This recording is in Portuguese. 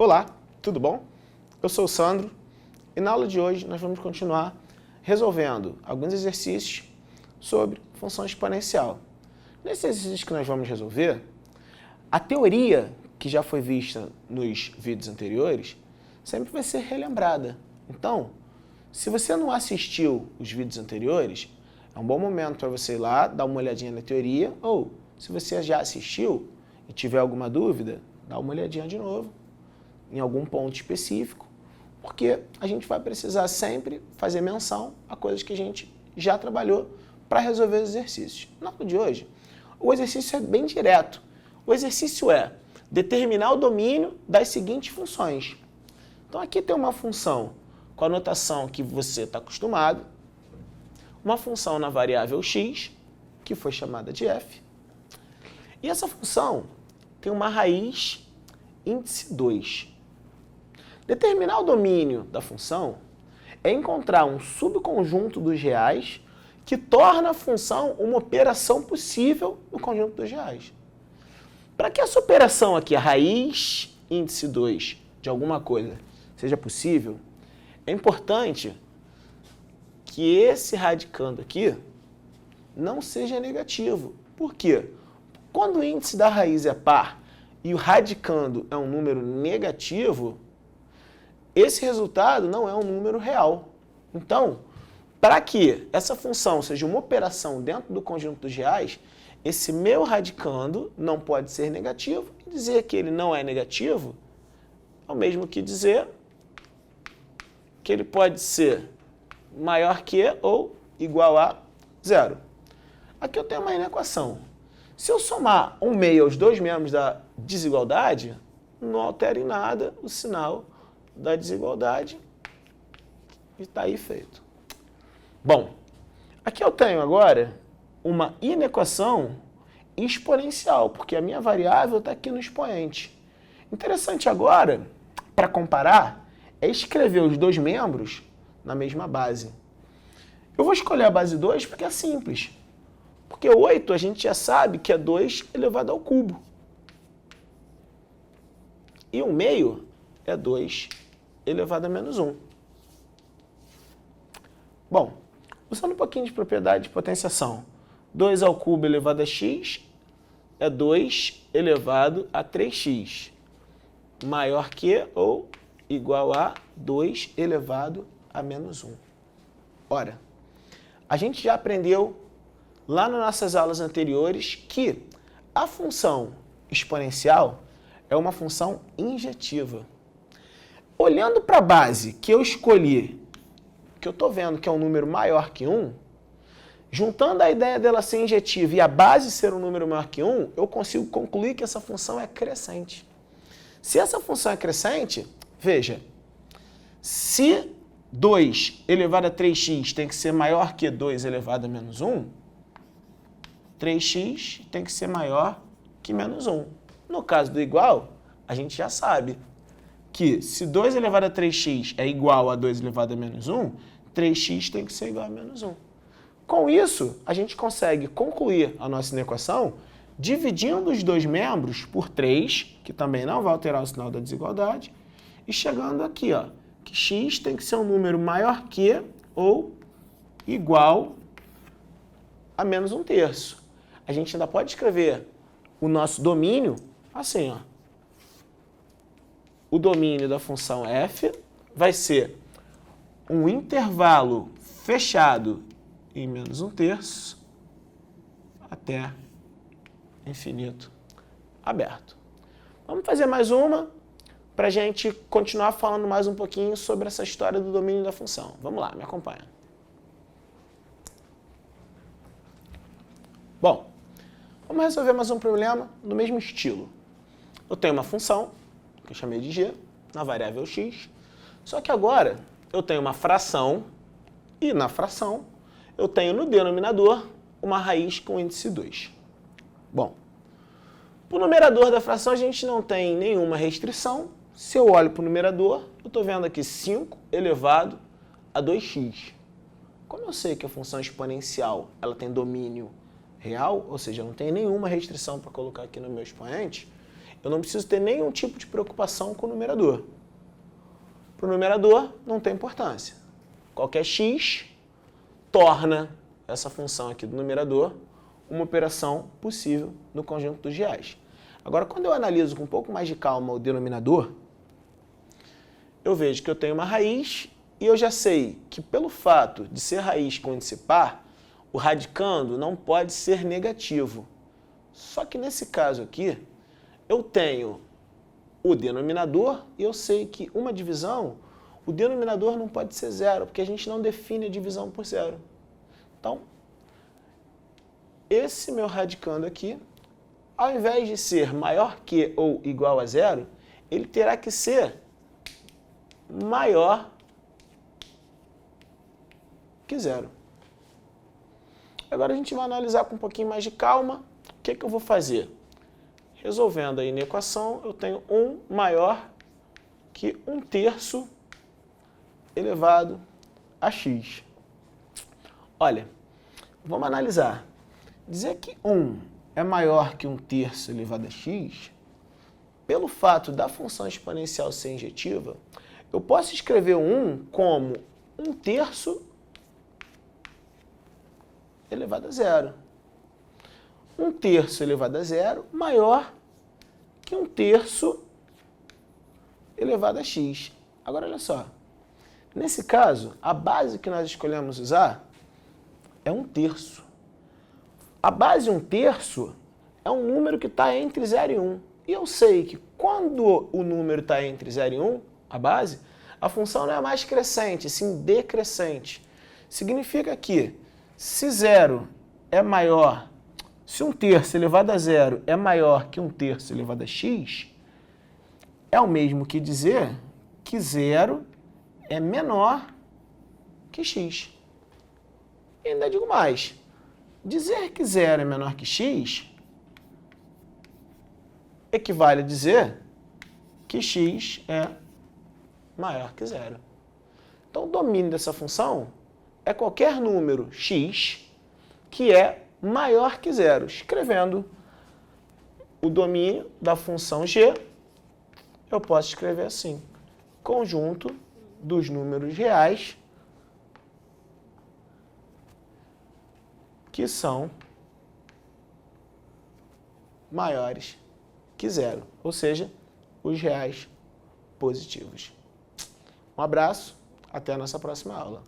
Olá, tudo bom? Eu sou o Sandro e na aula de hoje nós vamos continuar resolvendo alguns exercícios sobre função exponencial. Nesse exercício que nós vamos resolver, a teoria que já foi vista nos vídeos anteriores sempre vai ser relembrada. Então, se você não assistiu os vídeos anteriores, é um bom momento para você ir lá, dar uma olhadinha na teoria, ou se você já assistiu e tiver alguma dúvida, dá uma olhadinha de novo em algum ponto específico, porque a gente vai precisar sempre fazer menção a coisas que a gente já trabalhou para resolver os exercícios. Na aula de hoje, o exercício é bem direto. O exercício é determinar o domínio das seguintes funções. Então aqui tem uma função com a notação que você está acostumado, uma função na variável x, que foi chamada de f, e essa função tem uma raiz índice 2. Determinar o domínio da função é encontrar um subconjunto dos reais que torna a função uma operação possível no conjunto dos reais. Para que essa operação aqui, a raiz índice 2 de alguma coisa, seja possível, é importante que esse radicando aqui não seja negativo. Por quê? Quando o índice da raiz é par e o radicando é um número negativo, esse resultado não é um número real. Então, para que essa função seja uma operação dentro do conjunto dos reais, esse meu radicando não pode ser negativo, e dizer que ele não é negativo é o mesmo que dizer que ele pode ser maior que ou igual a zero. Aqui eu tenho uma inequação. Se eu somar um meio aos dois membros da desigualdade, não altera em nada o sinal da desigualdade e está aí feito. Bom, aqui eu tenho agora uma inequação exponencial, porque a minha variável está aqui no expoente. Interessante agora, para comparar, é escrever os dois membros na mesma base. Eu vou escolher a base 2 porque é simples. Porque 8 a gente já sabe que é 2 elevado ao cubo. E o meio é 2 elevado a menos 1. Bom, usando um pouquinho de propriedade de potenciação, 2 ao cubo elevado a x é 2 elevado a 3x, maior que ou igual a 2 elevado a menos 1. Ora, a gente já aprendeu lá nas nossas aulas anteriores que a função exponencial é uma função injetiva. Olhando para a base que eu escolhi, que eu estou vendo que é um número maior que 1, juntando a ideia dela ser injetiva e a base ser um número maior que 1, eu consigo concluir que essa função é crescente. Se essa função é crescente, veja, se 2 elevado a 3x tem que ser maior que 2 elevado a menos 1, 3x tem que ser maior que menos 1. No caso do igual, a gente já sabe que se 2 elevado a 3x é igual a 2 elevado a menos 1, 3x tem que ser igual a menos 1. Com isso, a gente consegue concluir a nossa equação dividindo os dois membros por 3, que também não vai alterar o sinal da desigualdade, e chegando aqui, ó, que x tem que ser um número maior que ou igual a menos 1/3. A gente ainda pode escrever o nosso domínio assim, ó. O domínio da função f vai ser um intervalo fechado em menos 1/3 até infinito aberto. Vamos fazer mais uma para a gente continuar falando mais um pouquinho sobre essa história do domínio da função. Vamos lá, me acompanha. Bom, vamos resolver mais um problema do mesmo estilo. Eu tenho uma função, que eu chamei de g, na variável x, só que agora eu tenho uma fração, e na fração eu tenho no denominador uma raiz com índice 2. Bom, para o numerador da fração a gente não tem nenhuma restrição. Se eu olho para o numerador, eu estou vendo aqui 5 elevado a 2x. Como eu sei que a função exponencial ela tem domínio real, ou seja, não tem nenhuma restrição para colocar aqui no meu expoente, eu não preciso ter nenhum tipo de preocupação com o numerador. Para o numerador, não tem importância. Qualquer x torna essa função aqui do numerador uma operação possível no conjunto dos reais. Agora, quando eu analiso com um pouco mais de calma o denominador, eu vejo que eu tenho uma raiz e eu já sei que pelo fato de ser raiz com índice par, o radicando não pode ser negativo. Só que nesse caso aqui, eu tenho o denominador e eu sei que uma divisão, o denominador não pode ser zero, porque a gente não define a divisão por zero. Então, esse meu radicando aqui, ao invés de ser maior que ou igual a zero, ele terá que ser maior que zero. Agora a gente vai analisar com um pouquinho mais de calma. O que eu vou fazer? Resolvendo aí na equação, eu tenho 1 maior que 1/3 elevado a x. Olha, vamos analisar. Dizer que 1 é maior que 1/3 elevado a x, pelo fato da função exponencial ser injetiva, eu posso escrever o 1 como 1/3 elevado a zero. 1/3 elevado a zero maior que 1/3 elevado a x. Agora, olha só. Nesse caso, a base que nós escolhemos usar é 1/3. A base 1/3 é um número que está entre 0 e 1. E eu sei que quando o número está entre 0 e 1, a base, a função não é mais crescente, sim decrescente. Significa que se 0 é maior, se 1/3 elevado a zero é maior que 1/3 elevado a x, é o mesmo que dizer que 0 é menor que x. E ainda digo mais, dizer que 0 é menor que x equivale a dizer que x é maior que 0. Então, o domínio dessa função é qualquer número x que é maior que 0. Escrevendo o domínio da função g, eu posso escrever assim: conjunto dos números reais que são maiores que 0, ou seja, os reais positivos. Um abraço, até a nossa próxima aula.